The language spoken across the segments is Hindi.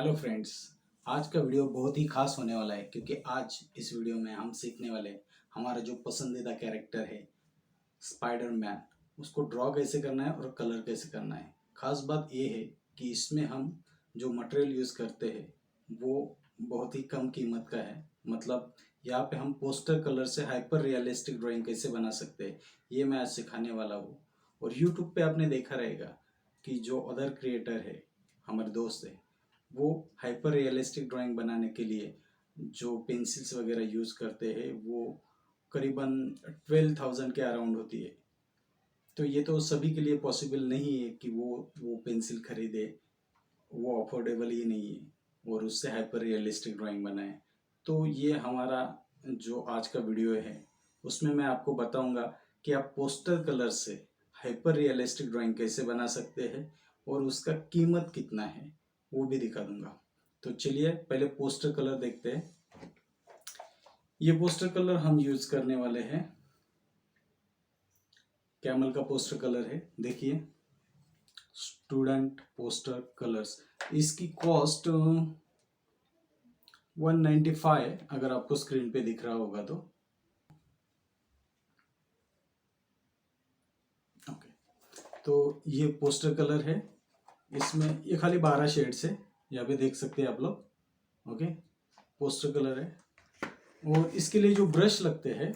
Hello friends. आज का वीडियो बहुत ही खास होने वाला है क्योंकि आज इस वीडियो में हम सीखने वाले हैं हमारा जो पसंदीदा कैरेक्टर है स्पाइडरमैन, उसको ड्रॉ कैसे करना है और कलर कैसे करना है। खास बात ये है कि इसमें हम जो मटेरियल यूज़ करते हैं वो बहुत ही कम कीमत का है। मतलब यहाँ पे हम पोस्टर कलर से हाइपर रियलिस्टिक ड्राइंग कैसे बना सकते हैं ये मैं आज सिखाने वाला हूँ। और यूट्यूब पे आपने देखा रहेगा कि जो अदर क्रिएटर है, हमारे दोस्त है, वो हाइपर रियलिस्टिक ड्राइंग बनाने के लिए जो पेंसिल्स वगैरह यूज़ करते हैं वो करीबन 12,000 के अराउंड होती है। तो ये तो सभी के लिए पॉसिबल नहीं है कि वो पेंसिल खरीदे, वो अफोर्डेबल ही नहीं है और उससे हाइपर रियलिस्टिक ड्राइंग बनाए। तो ये हमारा जो आज का वीडियो है उसमें मैं आपको बताऊंगा कि आप पोस्टर कलर से हाइपर रियलिस्टिक ड्राइंग कैसे बना सकते हैं और उसका कीमत कितना है वो भी दिखा दूंगा। तो चलिए पहले पोस्टर कलर देखते हैं। ये पोस्टर कलर हम यूज करने वाले हैं, कैमल का पोस्टर कलर है। देखिए, स्टूडेंट पोस्टर कलर्स, इसकी कॉस्ट 195 अगर आपको स्क्रीन पे दिख रहा होगा तो। ओके, तो ये पोस्टर कलर है। इसमें ये खाली 12 शेड्स है, यहाँ पे देख सकते हैं आप लोग। ओके, पोस्टर कलर है। और इसके लिए जो ब्रश लगते हैं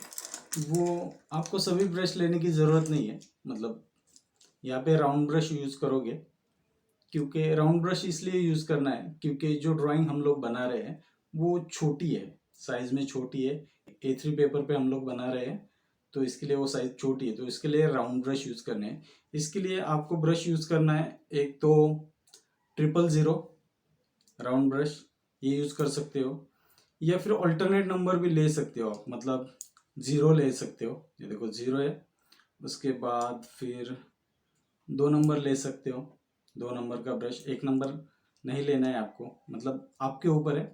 वो आपको सभी ब्रश लेने की ज़रूरत नहीं है। मतलब यहाँ पे राउंड ब्रश यूज़ करोगे, क्योंकि राउंड ब्रश इसलिए यूज़ करना है क्योंकि जो ड्राइंग हम लोग बना रहे हैं वो छोटी है, साइज़ में छोटी है। A3 पेपर पे हम लोग बना रहे हैं तो इसके लिए वो साइज़ छोटी है, तो इसके लिए राउंड ब्रश यूज़ करने हैं। इसके लिए आपको ब्रश यूज़ करना है, एक तो 000 राउंड ब्रश, ये यूज़ कर सकते हो, या फिर अल्टरनेट नंबर भी ले सकते हो आप। मतलब 0 ले सकते हो, ये देखो 0 है। उसके बाद फिर 2 नंबर ले सकते हो, 2 नंबर का ब्रश। 1 नंबर नहीं लेना है आपको, मतलब आपके ऊपर है।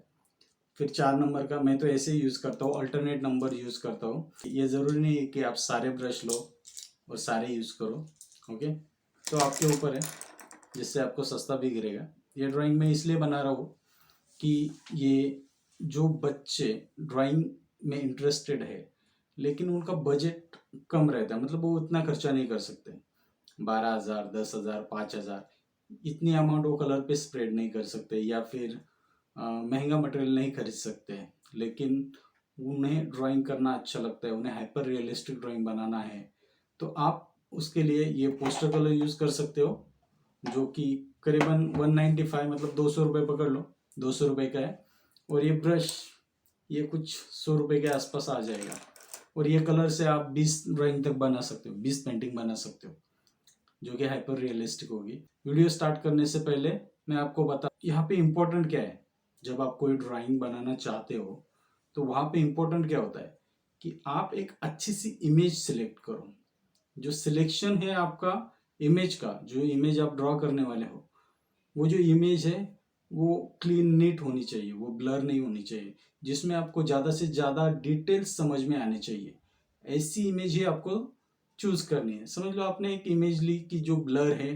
फिर 4 नंबर का, मैं तो ऐसे ही यूज़ करता हूँ, अल्टरनेट नंबर यूज़ करता हूँ। ये ज़रूरी नहीं है कि आप सारे ब्रश लो और सारे यूज़ करो। ओके, तो आपके ऊपर है, जिससे आपको सस्ता भी गिरेगा। ये ड्राइंग मैं इसलिए बना रहा हूँ कि ये जो बच्चे ड्राइंग में इंटरेस्टेड है लेकिन उनका बजट कम रहता है, मतलब वो उतना खर्चा नहीं कर सकते, 12,000, 10,000, 5,000, इतनी अमाउंट वो कलर पे स्प्रेड नहीं कर सकते, या फिर महंगा मटेरियल नहीं खरीद सकते। लेकिन उन्हें ड्राइंग करना अच्छा लगता है, उन्हें हाइपर रियलिस्टिक ड्राइंग बनाना है, तो आप उसके लिए ये पोस्टर कलर यूज़ कर सकते हो, जो कि करीबन 195, मतलब 200 रुपये पकड़ लो, 200 रुपये का है। और ये ब्रश, ये कुछ 100 रुपये के आसपास आ जाएगा। और ये कलर से आप 20 ड्राइंग तक बना सकते हो, 20 पेंटिंग बना सकते हो, जो कि हाइपर रियलिस्टिक होगी। वीडियो स्टार्ट करने से पहले मैं आपको बता, यहाँ पे इम्पोर्टेंट क्या है। जब आप कोई ड्राइंग बनाना चाहते हो तो वहाँ पे इम्पोर्टेंट क्या होता है कि आप एक अच्छी सी इमेज सिलेक्ट करो। जो सिलेक्शन है आपका इमेज का, जो इमेज आप ड्रॉ करने वाले हो, वो जो इमेज है वो क्लीन नीट होनी चाहिए, वो ब्लर नहीं होनी चाहिए, जिसमें आपको ज़्यादा से ज़्यादा डिटेल्स समझ में आने चाहिए। ऐसी इमेज ही आपको चूज करनी है। समझ लो आपने एक इमेज ली कि जो ब्लर है,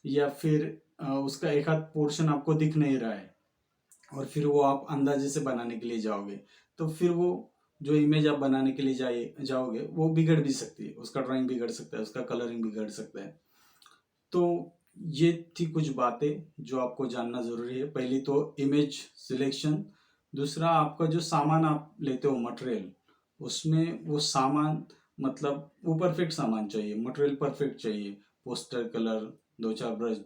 या फिर उसका एक आध पोर्शन आपको दिख नहीं रहा है, और फिर वो आप अंदाजे से बनाने के लिए जाओगे तो फिर वो जो इमेज आप बनाने के लिए जाओगे वो बिगड़ भी सकती है, उसका ड्राइंग बिगड़ सकता है, उसका कलरिंग बिगड़ सकता है। तो ये थी कुछ बातें जो आपको जानना ज़रूरी है। पहली तो इमेज सिलेक्शन, दूसरा आपका जो सामान आप लेते हो मटेरियल, उसमें वो सामान, मतलब वो परफेक्ट सामान चाहिए, मटेरियल परफेक्ट चाहिए। पोस्टर कलर, 2-4 ब्रश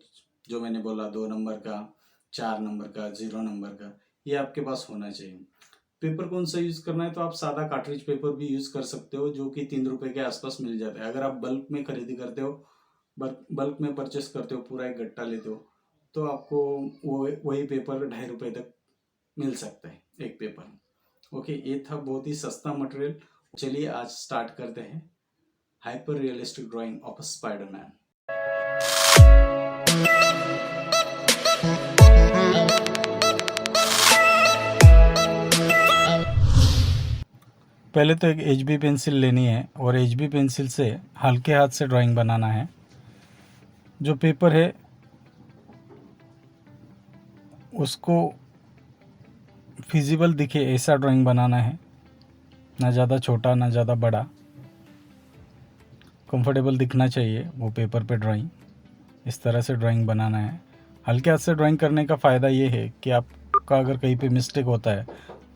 जो मैंने बोला, 2 नंबर का, 4 नंबर का, 0 नंबर का, ये आपके पास होना चाहिए। पेपर कौन सा यूज़ करना है तो आप सादा कार्ट्रिज पेपर भी यूज़ कर सकते हो, जो कि 3 रुपये के आसपास मिल जाता है। अगर आप बल्क में खरीदी करते हो, बल्क में परचेस करते हो, पूरा एक गट्टा लेते हो, तो आपको वो वही पेपर 2.5 रुपये तक मिल सकता है एक पेपर। ओके, ये था बहुत ही सस्ता मटेरियल। चलिए आज स्टार्ट करते हैं hyper realistic drying of Spiderman. पहले तो एक HB पेंसिल लेनी है और HB पेंसिल से हल्के हाथ से ड्राइंग बनाना है। जो पेपर है उसको फिजिबल दिखे ऐसा ड्राइंग बनाना है, ना ज़्यादा छोटा ना ज़्यादा बड़ा, कंफर्टेबल दिखना चाहिए वो पेपर पे ड्राइंग। इस तरह से ड्राइंग बनाना है। हल्के हाथ से ड्राइंग करने का फ़ायदा ये है कि आपका अगर कहीं पे मिस्टेक होता है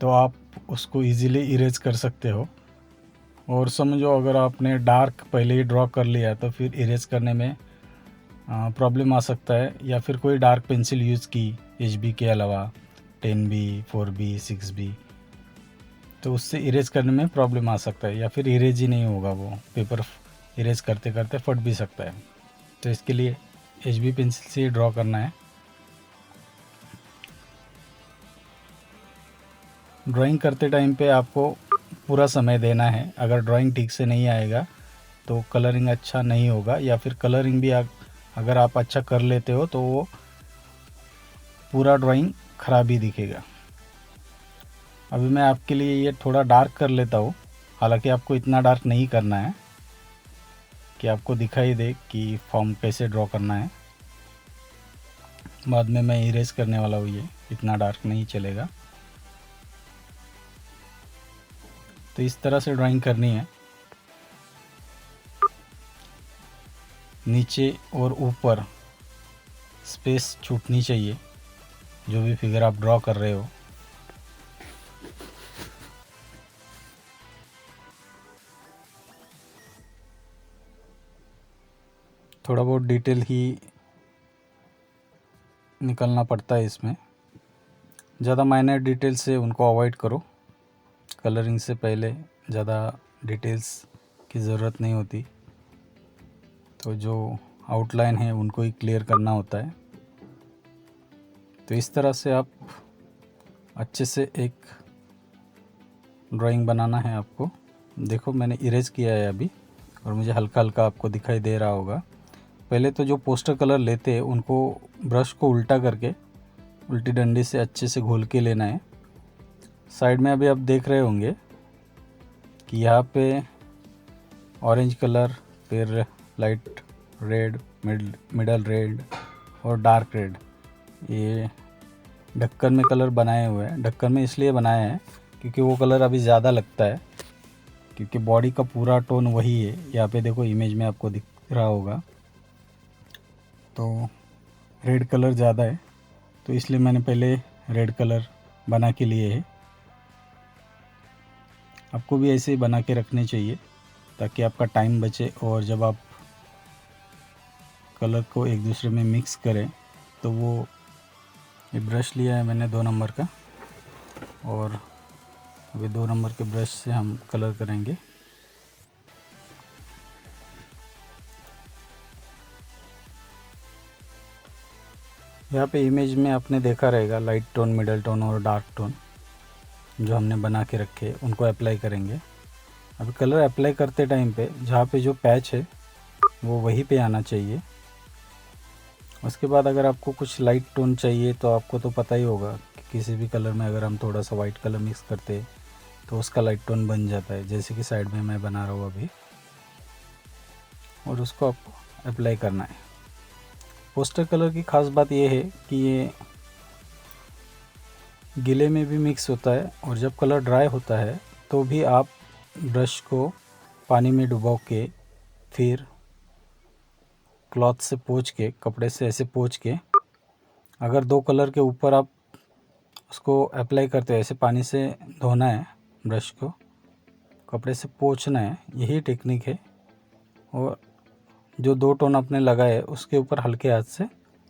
तो आप उसको इजीली इरेज कर सकते हो। और समझो अगर आपने डार्क पहले ही ड्रॉ कर लिया तो फिर इरेज करने में प्रॉब्लम आ सकता है, या फिर कोई डार्क पेंसिल यूज़ की HB के अलावा 10B 4B 6B, तो उससे इरेज करने में प्रॉब्लम आ सकता है, या फिर इरेज ही नहीं होगा, वो पेपर इरेज करते करते फट भी सकता है। तो इसके लिए HB पेंसिल से ड्रॉ करना है। ड्राइंग करते टाइम पे आपको पूरा समय देना है। अगर ड्राइंग ठीक से नहीं आएगा तो कलरिंग अच्छा नहीं होगा, या फिर कलरिंग भी अगर आप अच्छा कर लेते हो तो वो पूरा ड्राइंग ख़राब ही दिखेगा। अभी मैं आपके लिए ये थोड़ा डार्क कर लेता हूँ, हालांकि आपको इतना डार्क नहीं करना है कि आपको दिखाई दे कि फॉर्म कैसे ड्रॉ करना है। बाद में मैं इरेज करने वाला हूँ, ये इतना डार्क नहीं चलेगा। तो इस तरह से ड्राइंग करनी है। नीचे और ऊपर स्पेस छूटनी चाहिए जो भी फिगर आप ड्रॉ कर रहे हो। थोड़ा बहुत डिटेल ही निकलना पड़ता है इसमें, ज़्यादा माइनर डिटेल से उनको अवॉइड करो। कलरिंग से पहले ज़्यादा डिटेल्स की ज़रूरत नहीं होती, तो जो आउटलाइन है उनको ही क्लियर करना होता है। तो इस तरह से आप अच्छे से एक ड्राइंग बनाना है आपको। देखो मैंने इरेज किया है अभी, और मुझे हल्का हल्का आपको दिखाई दे रहा होगा। पहले तो जो पोस्टर कलर लेते हैं उनको ब्रश को उल्टा करके उल्टी डंडी से अच्छे से घोल के लेना है। साइड में अभी आप देख रहे होंगे कि यहाँ पे ऑरेंज कलर, फिर लाइट रेड, मिडल रेड और डार्क रेड, ये ढक्कन में कलर बनाए हुए हैं। ढक्कन में इसलिए बनाए हैं क्योंकि वो कलर अभी ज़्यादा लगता है, क्योंकि बॉडी का पूरा टोन वही है। यहाँ पे देखो इमेज में आपको दिख रहा होगा, तो रेड कलर ज़्यादा है, तो इसलिए मैंने पहले रेड कलर बना के लिए है। आपको भी ऐसे ही बना के रखने चाहिए ताकि आपका टाइम बचे, और जब आप कलर को एक दूसरे में मिक्स करें तो वो, ये ब्रश लिया है मैंने 2 नंबर का, और अभी 2 नंबर के ब्रश से हम कलर करेंगे। यहाँ पे इमेज में आपने देखा रहेगा लाइट टोन, मिडल टोन और डार्क टोन जो हमने बना के रखे, उनको अप्लाई करेंगे। अभी कलर अप्लाई करते टाइम पे जहाँ पे जो पैच है वो वहीं पे आना चाहिए। उसके बाद अगर आपको कुछ लाइट टोन चाहिए तो आपको तो पता ही होगा कि किसी भी कलर में अगर हम थोड़ा सा वाइट कलर मिक्स करते तो उसका लाइट टोन बन जाता है, जैसे कि साइड में मैं बना रहा हूँ अभी, और उसको आपको अप्लाई करना है। पोस्टर कलर की ख़ास बात ये है कि ये गीले में भी मिक्स होता है, और जब कलर ड्राई होता है तो भी आप ब्रश को पानी में डुबो के फिर क्लॉथ से पोंछ के, कपड़े से ऐसे पोंछ के, अगर 2 कलर के ऊपर आप उसको अप्लाई करते हो, ऐसे पानी से धोना है ब्रश को, कपड़े से पोंछना है, यही टेक्निक है। और जो 2 टोन आपने लगाए उसके ऊपर हल्के हाथ से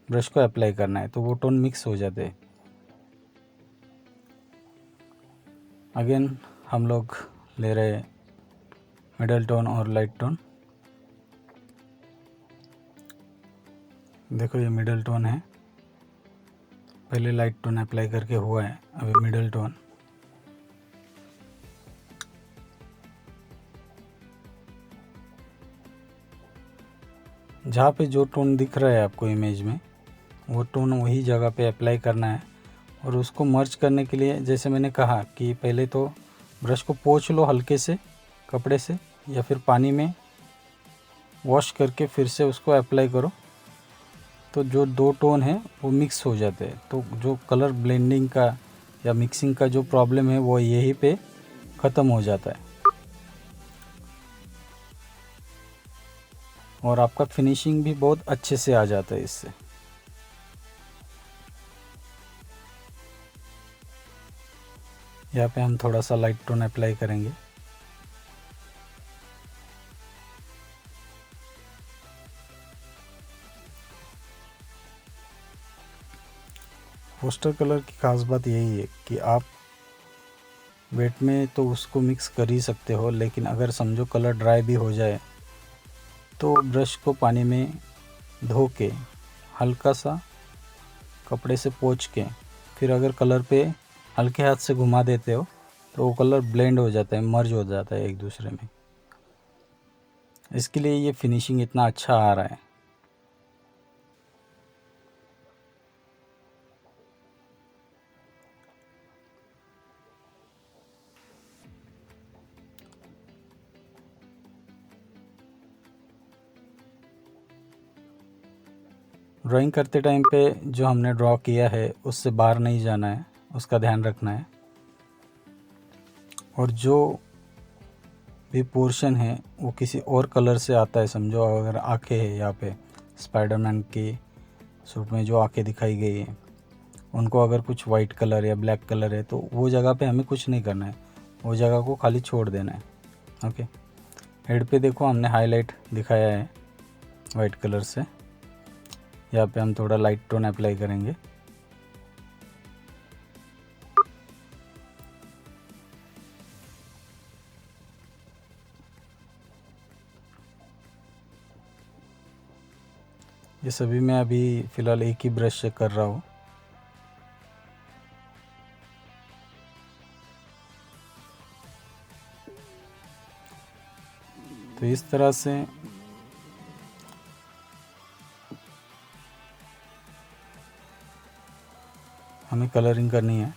ब्रश को अप्लाई करना है, तो वो टोन मिक्स हो जाते हैं। अगेन हम लोग ले रहे हैं मिडल टोन और लाइट टोन। देखो ये मिडल टोन है, पहले लाइट टोन अप्लाई करके हुआ है, अभी मिडल टोन। जहाँ पे जो टोन दिख रहा है आपको इमेज में, वो टोन वही जगह पे अप्लाई करना है। और उसको मर्ज करने के लिए जैसे मैंने कहा कि पहले तो ब्रश को पोंछ लो हल्के से कपड़े से, या फिर पानी में वॉश करके फिर से उसको अप्लाई करो, तो जो दो टोन है वो मिक्स हो जाते हैं, तो जो कलर ब्लेंडिंग का या मिक्सिंग का जो प्रॉब्लम है वो यहीं पे ख़त्म हो जाता है और आपका फिनिशिंग भी बहुत अच्छे से आ जाता है इससे। यहाँ पे हम थोड़ा सा लाइट टोन अप्लाई करेंगे। पोस्टर कलर की खास बात यही है कि आप वेट में तो उसको मिक्स कर ही सकते हो, लेकिन अगर समझो कलर ड्राई भी हो जाए तो ब्रश को पानी में धो के हल्का सा कपड़े से पोंछ के फिर अगर कलर पे हल्के हाथ से घुमा देते हो तो वो कलर ब्लेंड हो जाता है, मर्ज हो जाता है एक दूसरे में। इसके लिए ये फिनिशिंग इतना अच्छा आ रहा है। ड्राइंग करते टाइम पे जो हमने ड्रॉ किया है उससे बाहर नहीं जाना है, उसका ध्यान रखना है। और जो भी पोर्शन है वो किसी और कलर से आता है, समझो अगर आँखें है यहाँ पे स्पाइडरमैन के सूट में जो आँखें दिखाई गई है उनको अगर कुछ वाइट कलर या ब्लैक कलर है तो वो जगह पे हमें कुछ नहीं करना है, वो जगह को खाली छोड़ देना है। ओके, हेड पे देखो हमने हाईलाइट दिखाया है वाइट कलर से। यहाँ पे हम थोड़ा लाइट टोन अप्लाई करेंगे। ये सभी मैं अभी फ़िलहाल एक ही ब्रश से कर रहा हूँ। तो इस तरह से हमें कलरिंग करनी है।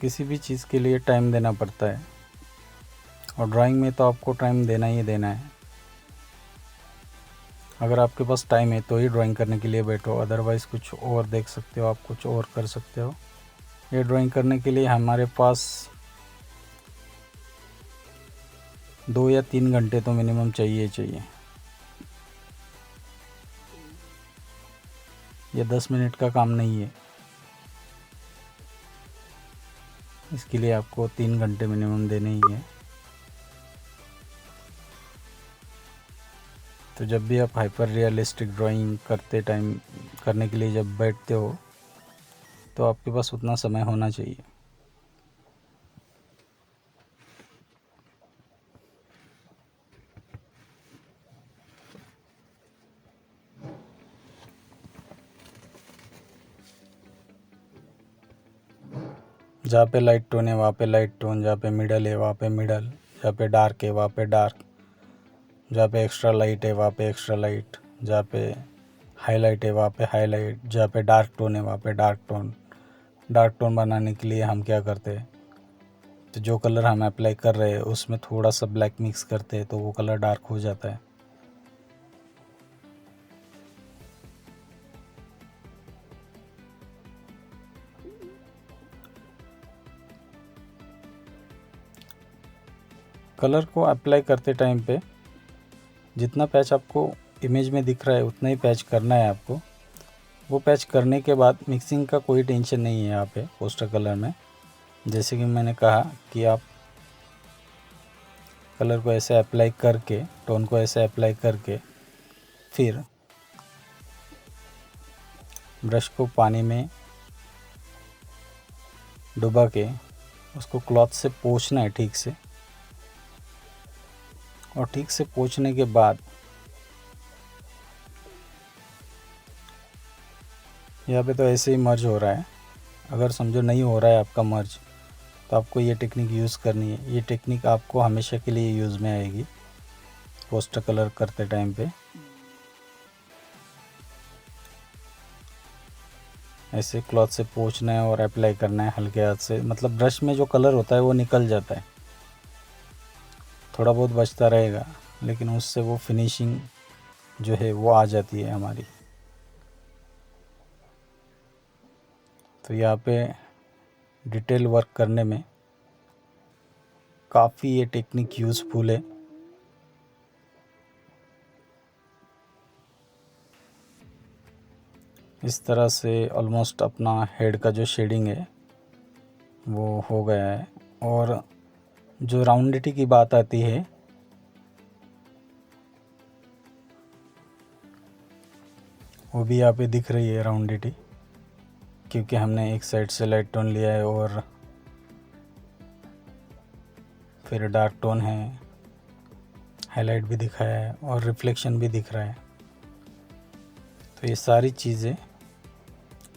किसी भी चीज़ के लिए टाइम देना पड़ता है और ड्राइंग में तो आपको टाइम देना ही देना है। अगर आपके पास टाइम है तो ही ड्राइंग करने के लिए बैठो, अदरवाइज़ कुछ और देख सकते हो, आप कुछ और कर सकते हो। ये ड्राइंग करने के लिए हमारे पास 2 या 3 घंटे तो मिनिमम चाहिए। ये 10 मिनट का काम नहीं है, इसके लिए आपको 3 घंटे मिनिमम देने ही है। तो जब भी आप हाइपर रियलिस्टिक ड्राइंग करने के लिए जब बैठते हो तो आपके पास उतना समय होना चाहिए। जहाँ पे लाइट टोन है वहाँ पे लाइट टोन, जहाँ पे मिडल है वहाँ पे मिडल, जहाँ पे डार्क है वहाँ पे डार्क, जहाँ पे एक्स्ट्रा लाइट है वहाँ पे एक्स्ट्रा लाइट, जहाँ पे हाईलाइट है वहाँ पे हाईलाइट, जहाँ पे डार्क टोन है वहाँ पे डार्क टोन। डार्क टोन बनाने के लिए हम क्या करते हैं, तो जो कलर हम अप्लाई कर रहे हैं उसमें थोड़ा सा ब्लैक मिक्स करते हैं तो वो कलर डार्क हो जाता है। कलर को अप्लाई करते टाइम पे जितना पैच आपको इमेज में दिख रहा है उतना ही पैच करना है आपको। वो पैच करने के बाद मिक्सिंग का कोई टेंशन नहीं है यहाँ पे पोस्टर कलर में। जैसे कि मैंने कहा कि आप कलर को ऐसे अप्लाई करके, टोन को ऐसे अप्लाई करके फिर ब्रश को पानी में डुबा के उसको क्लॉथ से पोंछना है ठीक से। और ठीक से पोंछने के बाद यहाँ पे तो ऐसे ही मर्ज हो रहा है। अगर समझो नहीं हो रहा है आपका मर्ज तो आपको ये टेक्निक यूज़ करनी है। ये टेक्निक आपको हमेशा के लिए यूज़ में आएगी पोस्टर कलर करते टाइम पे। ऐसे क्लॉथ से पोंछना है और अप्लाई करना है हल्के हाथ से, मतलब ब्रश में जो कलर होता है वो निकल जाता है, थोड़ा बहुत बचता रहेगा। लेकिन उससे वो फिनिशिंग जो है वो आ जाती है हमारी। तो यहाँ पे डिटेल वर्क करने में काफ़ी ये टेक्निक यूज़फुल है। इस तरह से ऑलमोस्ट अपना हेड का जो शेडिंग है वो हो गया है। और जो राउंडिटी की बात आती है, वो भी यहाँ पे दिख रही है राउंडिटी, क्योंकि हमने एक साइड से लाइट टोन लिया है और फिर डार्क टोन है, हाईलाइट भी दिखाया है और रिफ्लेक्शन भी दिख रहा है। तो ये सारी चीज़ें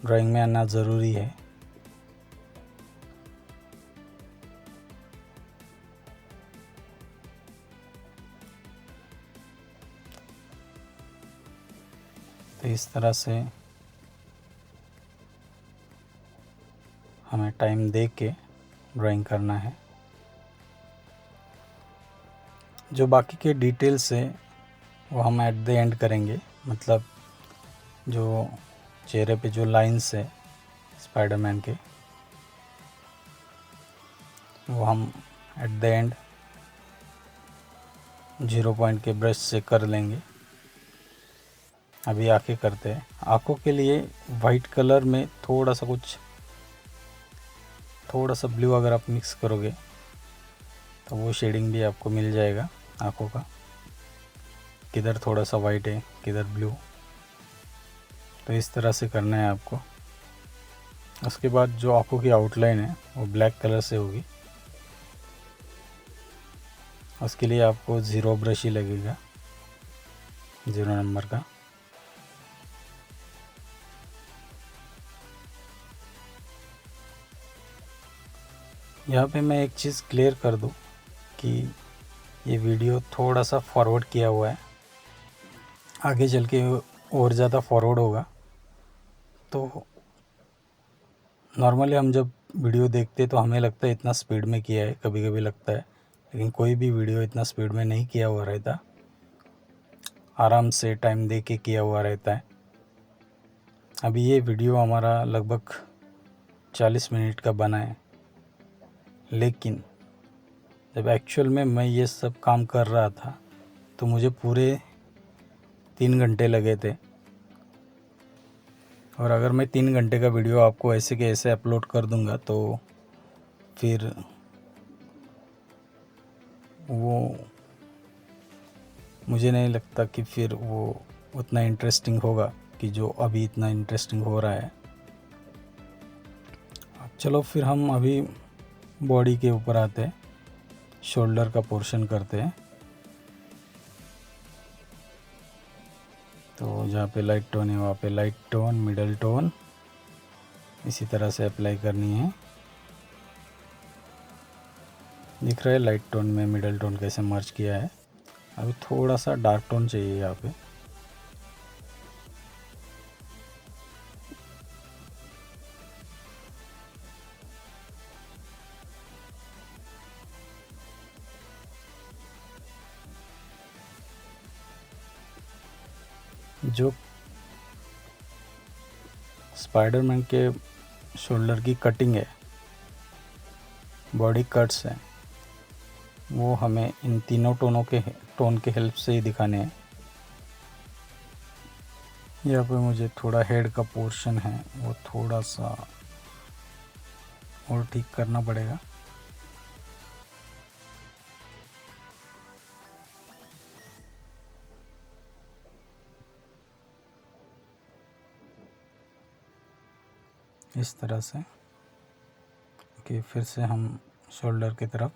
ड्राइंग में आना ज़रूरी है। तो इस तरह से हमें टाइम दे के ड्राइंग करना है। जो बाकी के डिटेल्स है वो हम एट द एंड करेंगे, मतलब जो चेहरे पे जो लाइंस है स्पाइडरमैन के, वो हम एट द एंड 0 पॉइंट के ब्रश से कर लेंगे। अभी आंखें करते हैं। आंखों के लिए वाइट कलर में थोड़ा सा ब्लू अगर आप मिक्स करोगे तो वो शेडिंग भी आपको मिल जाएगा आंखों का, किधर थोड़ा सा वाइट है किधर ब्लू। तो इस तरह से करना है आपको। उसके बाद जो आंखों की आउटलाइन है वो ब्लैक कलर से होगी। उसके लिए आपको 0 ब्रश ही लगेगा, 0 नंबर का। यहाँ पे मैं एक चीज़ क्लियर कर दूँ कि ये वीडियो थोड़ा सा फॉरवर्ड किया हुआ है, आगे चल के और ज़्यादा फॉरवर्ड होगा। तो नॉर्मली हम जब वीडियो देखते तो हमें लगता है इतना स्पीड में किया है, कभी कभी लगता है, लेकिन कोई भी वीडियो इतना स्पीड में नहीं किया हुआ रहता, आराम से टाइम दे के किया हुआ रहता है। अभी ये वीडियो हमारा लगभग 40 मिनट का बना है, लेकिन जब एक्चुअल में मैं ये सब काम कर रहा था तो मुझे पूरे 3 घंटे लगे थे। और अगर मैं 3 घंटे का वीडियो आपको ऐसे के ऐसे अपलोड कर दूंगा तो फिर वो मुझे नहीं लगता कि फिर वो उतना इंटरेस्टिंग होगा कि जो अभी इतना इंटरेस्टिंग हो रहा है। चलो फिर हम अभी बॉडी के ऊपर आते हैं, शोल्डर का पोर्शन करते हैं। तो जहाँ पे लाइट टोन है वहाँ पे लाइट टोन, मिडल टोन इसी तरह से अप्लाई करनी है। दिख रहा है लाइट टोन में मिडल टोन कैसे मर्ज किया है। अभी थोड़ा सा डार्क टोन चाहिए यहाँ पे। जो स्पाइडरमैन के शोल्डर की कटिंग है, बॉडी कट्स हैं, वो हमें इन तीनों टोन के हेल्प से ही दिखाने हैं। यहाँ पे मुझे थोड़ा हेड का पोर्शन है वो थोड़ा सा और ठीक करना पड़ेगा। इस तरह से। ओके, फिर से हम शोल्डर की तरफ।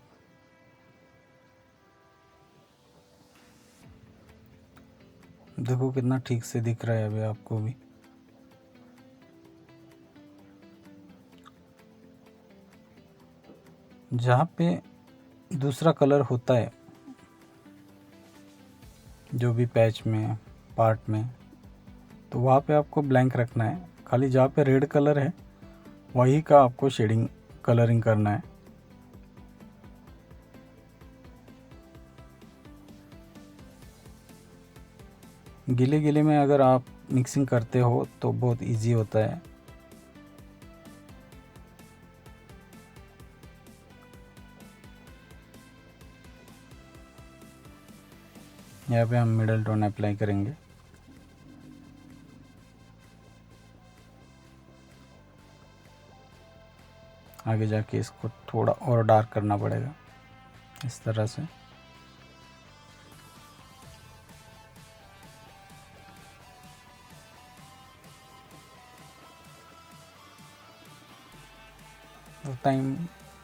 देखो कितना ठीक से दिख रहा है अभी आपको भी। जहाँ पे दूसरा कलर होता है जो भी पैच में पार्ट में, तो वहाँ पे आपको ब्लैंक रखना है। खाली जहाँ पे रेड कलर है वही का आपको शेडिंग कलरिंग करना है। गीले गीले में अगर आप मिक्सिंग करते हो तो बहुत इजी होता है। यहाँ पे हम मिडल टोन अप्लाई करेंगे। आगे जाके इसको थोड़ा और डार्क करना पड़ेगा इस तरह से। और टाइम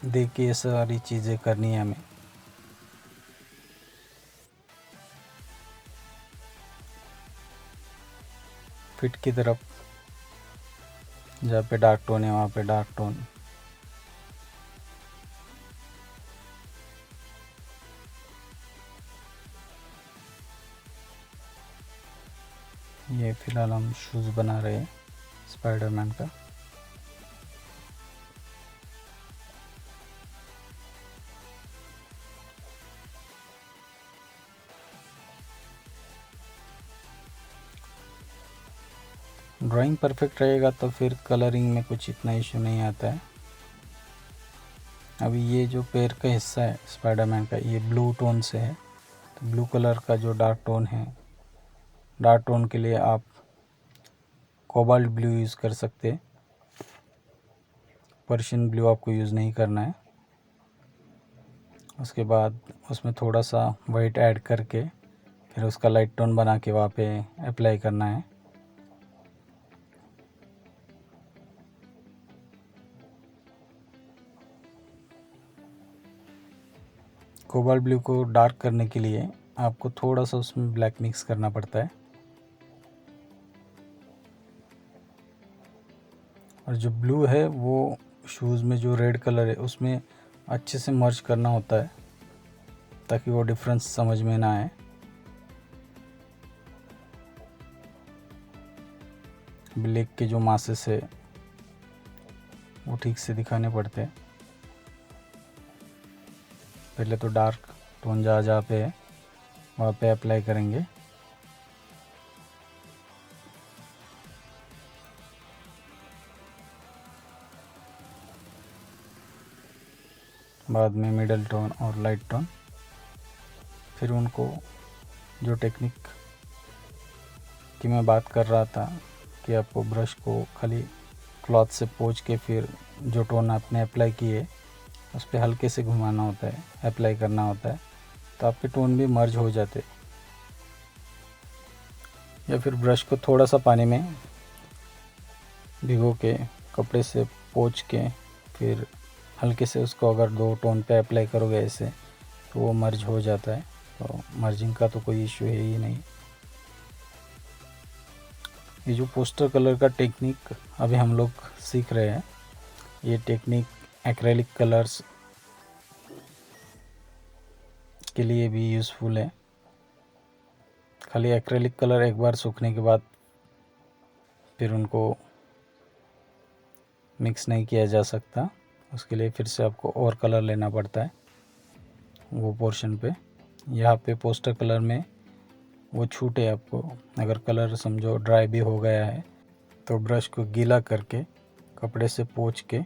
दे के ये सारी चीज़ें करनी है हमें। फिट की तरफ जहाँ पे डार्क टोन है वहाँ पे डार्क टोन। ये फिलहाल हम शूज़ बना रहे हैं स्पाइडरमैन का। ड्राइंग परफेक्ट रहेगा तो फिर कलरिंग में कुछ इतना इशू नहीं आता है। अभी ये जो पैर का हिस्सा है स्पाइडरमैन का, ये ब्लू टोन से है, तो ब्लू कलर का जो डार्क टोन है, डार्क टोन के लिए आप कोबाल्ट ब्लू यूज़ कर सकते हैं। पर्शियन ब्लू आपको यूज़ नहीं करना है। उसके बाद उसमें थोड़ा सा वाइट ऐड करके फिर उसका लाइट टोन बना के वहाँ पे अप्लाई करना है। कोबाल्ट ब्लू को डार्क करने के लिए आपको थोड़ा सा उसमें ब्लैक मिक्स करना पड़ता है। और जो ब्लू है वो शूज़ में जो रेड कलर है उसमें अच्छे से मर्ज करना होता है ताकि वो डिफरेंस समझ में ना आए। ब्लैक के जो मासेस है वो ठीक से दिखाने पड़ते हैं। पहले तो डार्क टोन जहाँ जहाँ पे है वहाँ पे अप्लाई करेंगे। बाद में मिडल टोन और लाइट टोन। फिर उनको जो टेक्निक की मैं बात कर रहा था कि आपको ब्रश को खाली क्लॉथ से पोंछ के फिर जो टोन आपने अप्लाई किए उस पर हल्के से घुमाना होता है, अप्लाई करना होता है, तो आपके टोन भी मर्ज हो जाते। या फिर ब्रश को थोड़ा सा पानी में भिगो के कपड़े से पोंछ के फिर हल्के से उसको अगर दो टोन पे अप्लाई करोगे ऐसे तो वो मर्ज हो जाता है। तो मर्जिंग का तो कोई इशू है ही नहीं। ये जो पोस्टर कलर का टेक्निक अभी हम लोग सीख रहे हैं, ये टेक्निक एक्रेलिक कलर्स के लिए भी यूज़फुल है। खाली एक्रेलिक कलर एक बार सूखने के बाद फिर उनको मिक्स नहीं किया जा सकता, उसके लिए फिर से आपको और कलर लेना पड़ता है वो पोर्शन पे। यहाँ पे पोस्टर कलर में वो छूट है आपको। अगर कलर समझो ड्राई भी हो गया है तो ब्रश को गीला करके कपड़े से पोंछ के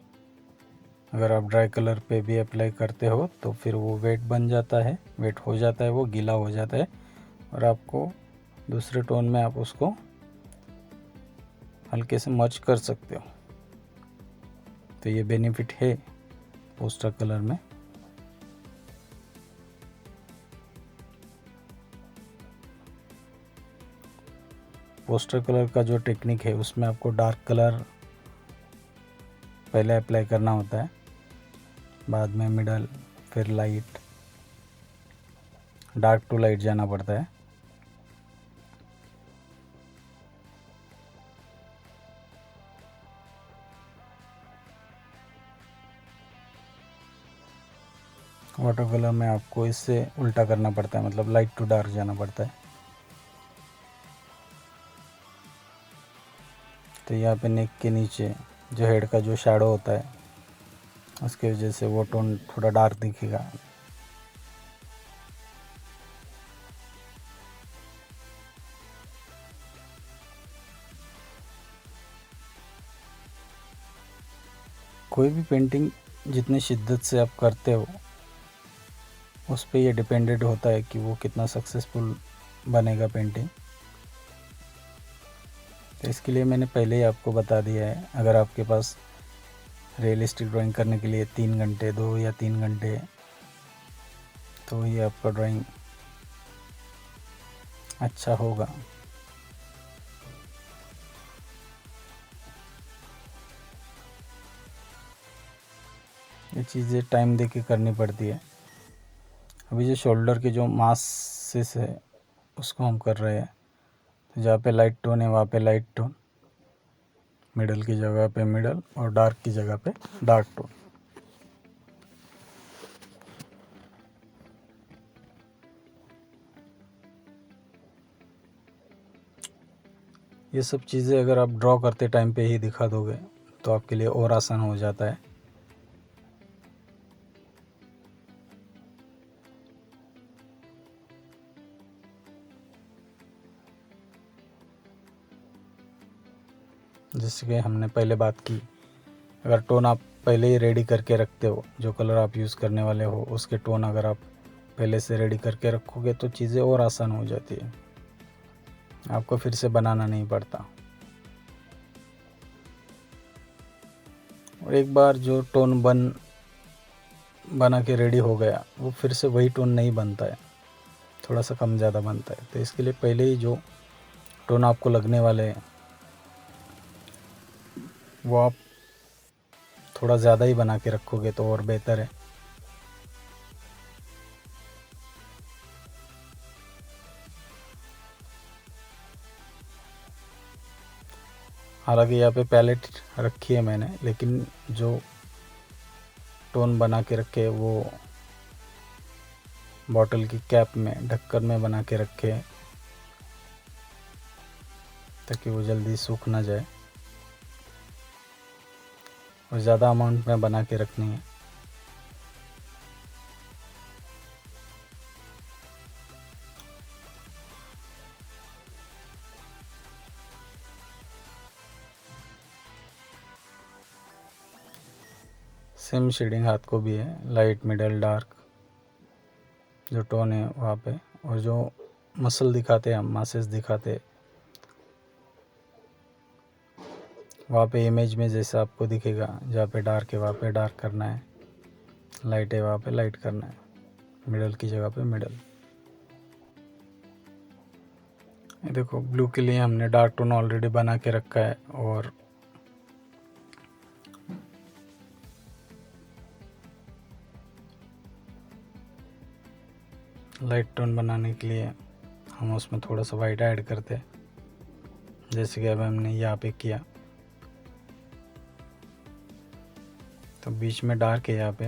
अगर आप ड्राई कलर पे भी अप्लाई करते हो तो फिर वो वेट बन जाता है, वेट हो जाता है, वो गीला हो जाता है और आपको दूसरे टोन में आप उसको हल्के से मर्ज कर सकते हो। तो ये बेनिफिट है पोस्टर कलर में। पोस्टर कलर का जो टेक्निक है उसमें आपको डार्क कलर पहले अप्लाई करना होता है, बाद में मिडल, फिर लाइट, डार्क टू लाइट जाना पड़ता है। वाटर कलर में आपको इससे उल्टा करना पड़ता है, मतलब लाइट टू डार्क जाना पड़ता है। तो यहाँ पे नेक के नीचे जो हेड का जो शैडो होता है उसके वजह से वो टोन थोड़ा डार्क दिखेगा। कोई भी पेंटिंग जितनी शिद्दत से आप करते हो उस पे ये डिपेंडेड होता है कि वो कितना सक्सेसफुल बनेगा पेंटिंग। तो इसके लिए मैंने पहले ही आपको बता दिया है, अगर आपके पास रियलिस्टिक ड्राइंग करने के लिए 3 घंटे 2 या 3 घंटे तो ये आपका ड्राइंग अच्छा होगा। ये चीज़ें टाइम दे के करनी पड़ती है। अभी जो शोल्डर के जो मासेस है उसको हम कर रहे हैं, तो जहाँ पे लाइट टोन है वहाँ पे लाइट टोन, मिडल की जगह पे मिडल और डार्क की जगह पे डार्क टोन। ये सब चीज़ें अगर आप ड्रॉ करते टाइम पे ही दिखा दोगे तो आपके लिए और आसान हो जाता है। जैसे कि हमने पहले बात की, अगर टोन आप पहले ही रेडी करके रखते हो, जो कलर आप यूज़ करने वाले हो उसके टोन अगर आप पहले से रेडी करके रखोगे तो चीज़ें और आसान हो जाती है, आपको फिर से बनाना नहीं पड़ता। और एक बार जो टोन बना के रेडी हो गया वो फिर से वही टोन नहीं बनता है, थोड़ा सा कम ज़्यादा बनता है। तो इसके लिए पहले ही जो टोन आपको लगने वाले हैं वो आप थोड़ा ज़्यादा ही बना के रखोगे तो और बेहतर है। हालांकि यहाँ पे पैलेट रखी है मैंने, लेकिन जो टोन बना के रखे वो बॉटल की कैप में ढक्कन में बना के रखे हैं ताकि वो जल्दी सूख ना जाए, और ज़्यादा अमाउंट में बना के रखनी है। सेम शेडिंग हाथ को भी है, लाइट मिडल डार्क जो टोन है वहाँ पे, और जो मसल दिखाते हैं हम मासेस दिखाते वहाँ पे इमेज में जैसा आपको दिखेगा, जहाँ पे डार्क है वहाँ पे डार्क करना है, लाइट है वहाँ पे लाइट करना है, मिडल की जगह पे मिडल। ये देखो ब्लू के लिए हमने डार्क टोन ऑलरेडी बना के रखा है, और लाइट टोन बनाने के लिए हम उसमें थोड़ा सा वाइट ऐड करते हैं, जैसे कि अब हमने यहाँ पे किया। तो बीच में डार्क है यहाँ पे,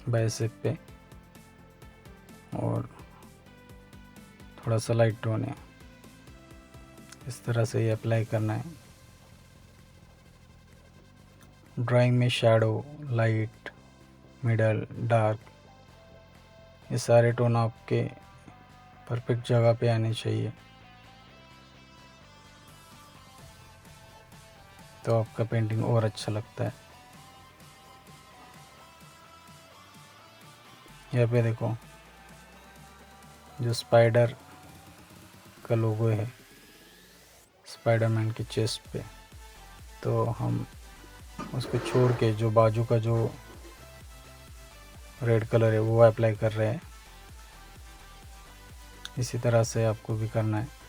बाइसेप पे, और थोड़ा सा लाइट टोन है। इस तरह से ये अप्लाई करना है। ड्राइंग में शैडो, लाइट, मिडल, डार्क, ये सारे टोन आपके परफेक्ट जगह पे आने चाहिए, तो आपका पेंटिंग और अच्छा लगता है। यहाँ पे देखो जो स्पाइडर का लोगो है स्पाइडरमैन की चेस्ट पे, तो हम उसको छोड़ के जो बाजू का जो रेड कलर है वो अप्लाई कर रहे हैं। इसी तरह से आपको भी करना है।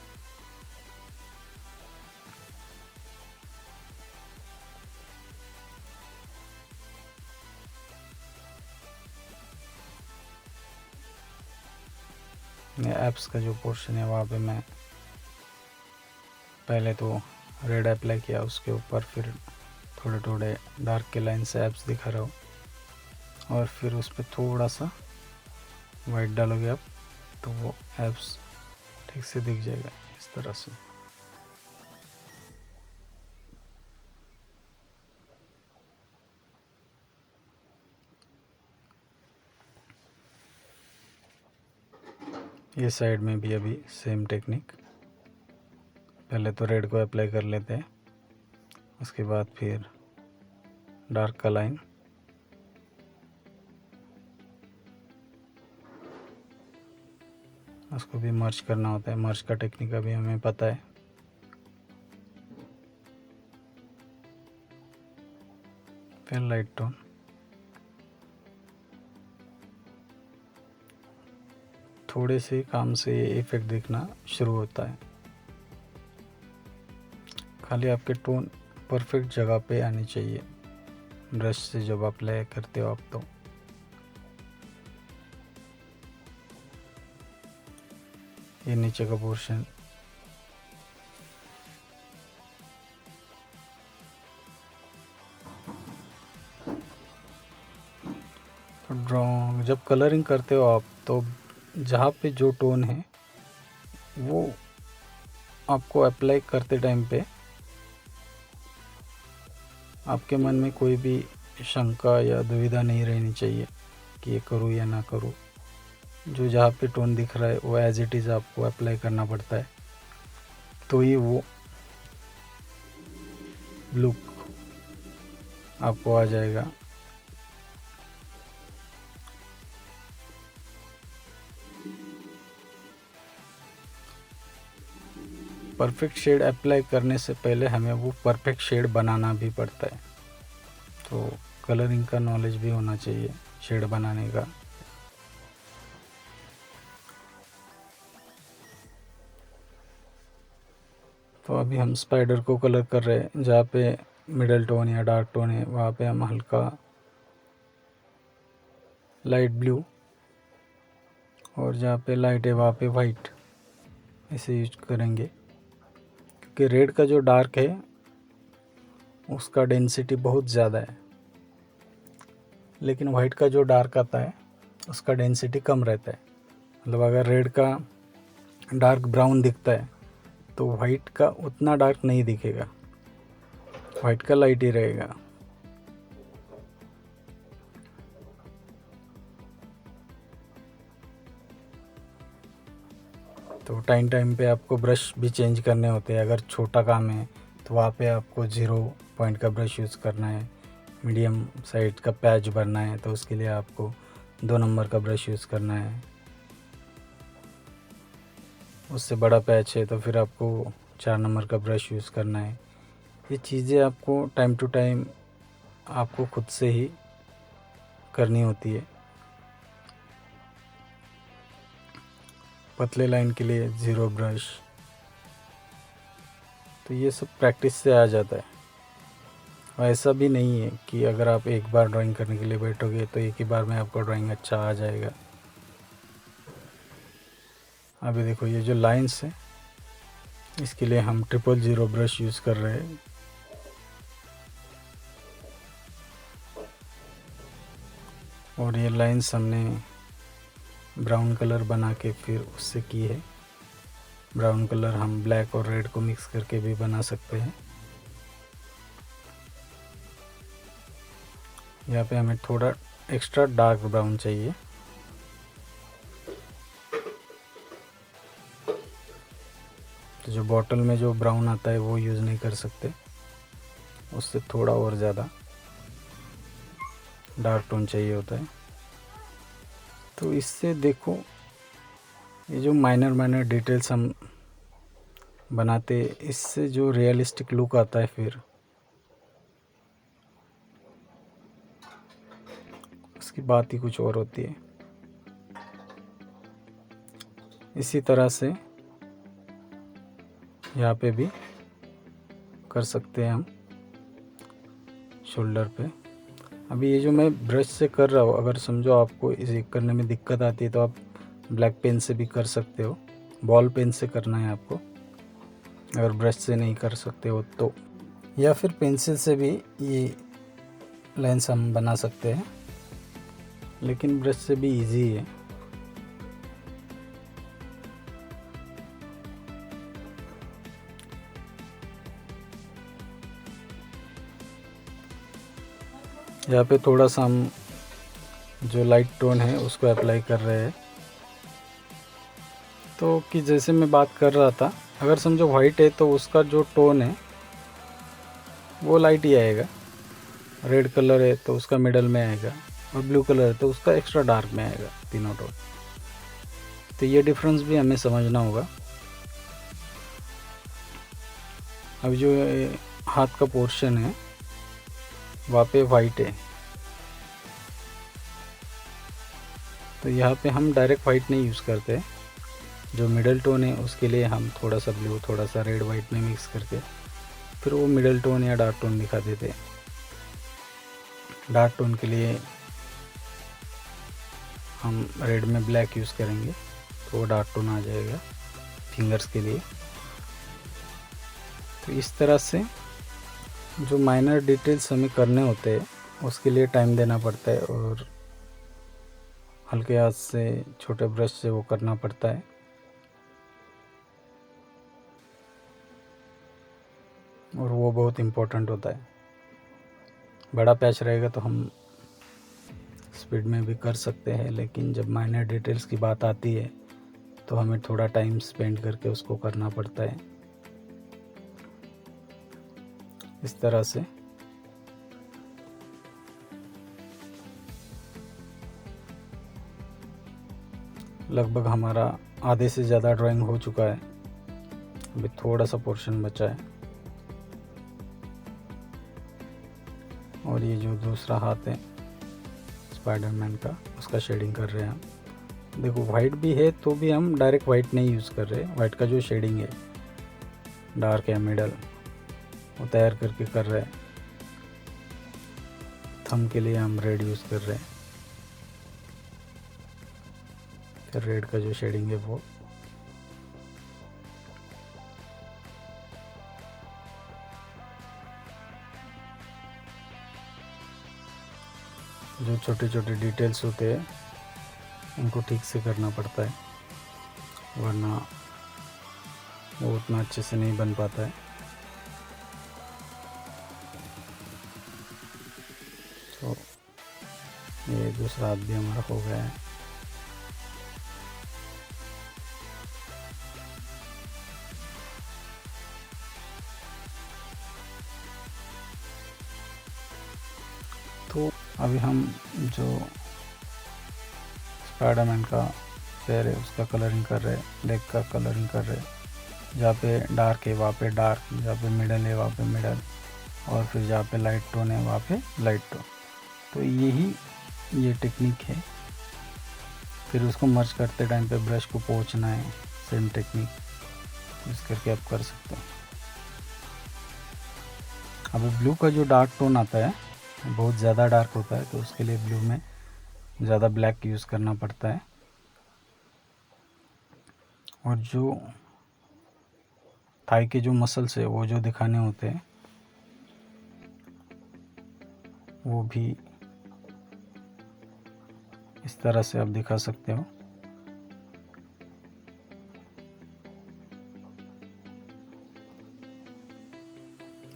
एप्स का जो पोर्शन है वहाँ पे मैं पहले तो रेड अप्लाई किया, उसके ऊपर फिर थोड़े थोड़े डार्क के लाइन से एप्स दिखा रहा हूँ, और फिर उस पर थोड़ा सा वाइट डालोगे आप तो वो एप्स ठीक से दिख जाएगा इस तरह से। ये साइड में भी अभी सेम टेक्निक, पहले तो रेड को अप्लाई कर लेते हैं, उसके बाद फिर डार्क का लाइन। उसको भी मर्ज करना होता है, मर्ज का टेक्निक अभी हमें पता है। फिर लाइट टोन, थोड़े से काम से ये इफेक्ट दिखना शुरू होता है। खाली आपके टोन परफेक्ट जगह पे आनी चाहिए ब्रश से जब आप अप्लाई करते हो आप। तो ये नीचे का पोर्शन, ड्रॉ जब कलरिंग करते हो आप तो जहाँ पे जो टोन है वो आपको अप्लाई करते टाइम पे आपके मन में कोई भी शंका या दुविधा नहीं रहनी चाहिए कि ये करूँ या ना करूँ। जो जहाँ पे टोन दिख रहा है वो एज इट इज़ आपको अप्लाई करना पड़ता है, तो ही वो लुक आपको आ जाएगा। परफेक्ट शेड अप्लाई करने से पहले हमें वो परफेक्ट शेड बनाना भी पड़ता है, तो कलरिंग का नॉलेज भी होना चाहिए शेड बनाने का। तो अभी हम स्पाइडर को कलर कर रहे हैं, जहाँ पे मिडल टोन या डार्क टोन है वहाँ पे हम हल्का लाइट ब्लू, और जहाँ पे लाइट है वहाँ पे वाइट ऐसे यूज करेंगे, क्योंकि रेड का जो डार्क है उसका डेंसिटी बहुत ज़्यादा है, लेकिन वाइट का जो डार्क आता है उसका डेंसिटी कम रहता है। मतलब अगर रेड का डार्क ब्राउन दिखता है तो वाइट का उतना डार्क नहीं दिखेगा, वाइट का लाइट ही रहेगा। तो टाइम टाइम पे आपको ब्रश भी चेंज करने होते हैं। अगर छोटा काम है तो वहाँ पे आपको 0 पॉइंट का ब्रश यूज़ करना है, मीडियम साइज का पैच भरना है तो उसके लिए आपको 2 नंबर का ब्रश यूज़ करना है। उससे बड़ा पैच है तो फिर आपको 4 नंबर का ब्रश यूज़ करना है। ये चीज़ें आपको टाइम टू टाइम आपको खुद से ही करनी होती है। पतले लाइन के लिए 0 ब्रश, तो ये सब प्रैक्टिस से आ जाता है। और ऐसा भी नहीं है कि अगर आप एक बार ड्राइंग करने के लिए बैठोगे तो एक ही बार में आपका ड्राइंग अच्छा आ जाएगा। अभी देखो ये जो लाइंस है इसके लिए हम 000 ब्रश यूज़ कर रहे हैं। और ये लाइंस हमने ब्राउन कलर बना के फिर उससे की है। ब्राउन कलर हम ब्लैक और रेड को मिक्स करके भी बना सकते हैं। यहाँ पे हमें थोड़ा एक्स्ट्रा डार्क ब्राउन चाहिए। तो जो बॉटल में जो ब्राउन आता है वो यूज़ नहीं कर सकते, उससे थोड़ा और ज़्यादा डार्क टोन चाहिए होता है। तो इससे देखो ये जो माइनर डिटेल्स हम बनाते, इससे जो रियलिस्टिक लुक आता है फिर उसकी बात ही कुछ और होती है। इसी तरह से यहाँ पे भी कर सकते हैं हम शोल्डर पे। अभी ये जो मैं ब्रश से कर रहा हूँ, अगर समझो आपको इसे करने में दिक्कत आती है तो आप ब्लैक पेन से भी कर सकते हो। बॉल पेन से करना है आपको, अगर ब्रश से नहीं कर सकते हो तो, या फिर पेंसिल से भी ये लाइन्स हम बना सकते हैं, लेकिन ब्रश से भी इजी है। यहाँ पे थोड़ा सा हम जो लाइट टोन है उसको अप्लाई कर रहे हैं। तो कि जैसे मैं बात कर रहा था, अगर समझो वाइट है तो उसका जो टोन है वो लाइट ही आएगा, रेड कलर है तो उसका मिडल में आएगा, और ब्लू कलर है तो उसका एक्स्ट्रा डार्क में आएगा, तीनों टोन। तो ये डिफरेंस भी हमें समझना होगा। अब जो हाथ का पोर्शन है वहाँ पे वाइट है, तो यहाँ पे हम डायरेक्ट वाइट नहीं यूज़ करते। जो मिडल टोन है उसके लिए हम थोड़ा सा ब्लू, थोड़ा सा रेड वाइट में मिक्स करके फिर वो मिडल टोन या डार्क टोन दिखा देते हैं। डार्क टोन के लिए हम रेड में ब्लैक यूज़ करेंगे तो वो डार्क टोन आ जाएगा फिंगर्स के लिए। तो इस तरह से जो माइनर डिटेल्स हमें करने होते हैं उसके लिए टाइम देना पड़ता है, और हल्के हाथ से छोटे ब्रश से वो करना पड़ता है। और वो बहुत इम्पोर्टेंट होता है। बड़ा पैच रहेगा तो हम स्पीड में भी कर सकते हैं, लेकिन जब माइनर डिटेल्स की बात आती है तो हमें थोड़ा टाइम स्पेंड करके उसको करना पड़ता है। इस तरह से लगभग हमारा आधे से ज़्यादा ड्राइंग हो चुका है। अभी थोड़ा सा पोर्शन बचा है। और ये जो दूसरा हाथ है स्पाइडरमैन का, उसका शेडिंग कर रहे हैं हम। देखो वाइट भी है तो भी हम डायरेक्ट वाइट नहीं यूज़ कर रहे। वाइट का जो शेडिंग है डार्क या मिडल वो तैयार करके कर रहे हैं। थंब के लिए हम रेड यूज़ कर रहे हैं। फिर रेड का जो शेडिंग है वो जो छोटे छोटे डिटेल्स होते हैं उनको ठीक से करना पड़ता है, वरना वो उतना अच्छे से नहीं बन पाता है। तो ये दूसरा हाथ भी हमारा हो गया है। तो अभी हम जो स्पाइडरमैन का पैर है उसका कलरिंग कर रहे हैं, लेग का कलरिंग कर रहे हैं। जहाँ पे डार्क है वहाँ पे डार्क, जहाँ पे मिडल है वहाँ पे मिडल, और फिर जहाँ पे लाइट टोन है वहाँ पे लाइट टोन। तो ये टेक्निक है। फिर उसको मर्ज करते टाइम पे ब्रश को पोंछना है, सेम टेक्निक यूज़ करके आप कर सकते हो। अभी ब्लू का जो डार्क टोन आता है बहुत ज़्यादा डार्क होता है, तो उसके लिए ब्लू में ज़्यादा ब्लैक यूज़ करना पड़ता है। और जो थाई के जो मसल्स है वो जो दिखाने होते हैं वो भी इस तरह से आप दिखा सकते हो।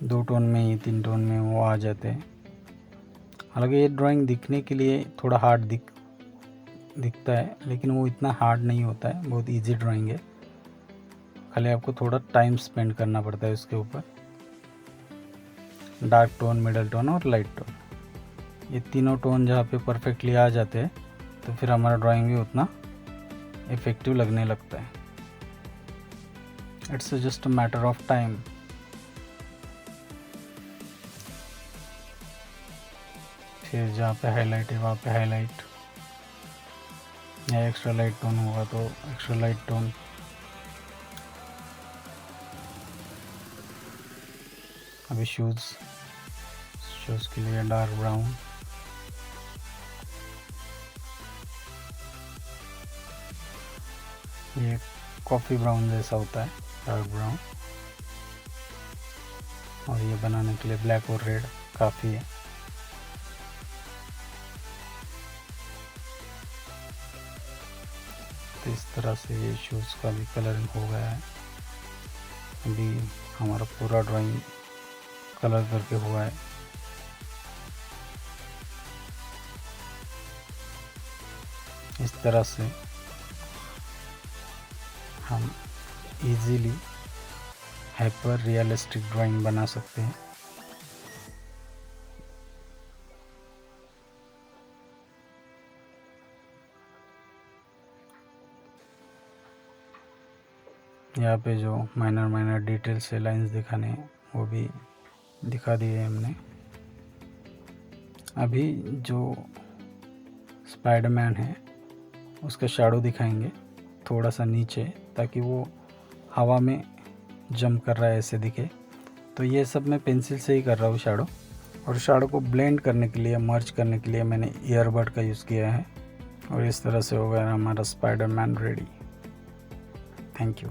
दो टोन में ही, 3 टोन में वो आ जाते हैं। हालांकि ये ड्राइंग दिखने के लिए थोड़ा हार्ड दिखता है, लेकिन वो इतना हार्ड नहीं होता है, बहुत इजी ड्राइंग है। खाली आपको थोड़ा टाइम स्पेंड करना पड़ता है उसके ऊपर। डार्क टोन, मिडल टोन और लाइट टोन, ये तीनों टोन जहाँ पे परफेक्टली आ जाते हैं तो फिर हमारा ड्राइंग भी उतना इफ़ेक्टिव लगने लगता है। It's just a matter of time. फिर जहाँ पे हाईलाइट है वहाँ पे हाईलाइट, या एक्स्ट्रा लाइट टोन होगा तो एक्स्ट्रा लाइट टोन। अभी शूज़ के लिए डार्क ब्राउन, ये कॉफ़ी ब्राउन जैसा होता है, डार्क ब्राउन। और ये बनाने के लिए ब्लैक और रेड काफ़ी है। तो इस तरह से ये शूज़ का भी कलरिंग हो गया है। अभी हमारा पूरा ड्राइंग कलर करके हुआ है। इस तरह से हम इजीली हाइपर रियलिस्टिक ड्राइंग बना सकते हैं। यहाँ पे जो माइनर डिटेल्स से लाइंस दिखाने हैं वो भी दिखा दिए हमने। अभी जो स्पाइडरमैन है उसका शैडो दिखाएंगे थोड़ा सा नीचे, ताकि वो हवा में जंप कर रहा है ऐसे दिखे। तो ये सब मैं पेंसिल से ही कर रहा हूँ शैडो, और शैडो को ब्लेंड करने के लिए, मर्ज करने के लिए मैंने ईयरबड का यूज़ किया है। और इस तरह से हो गया हमारा स्पाइडरमैन रेडी। Thank you.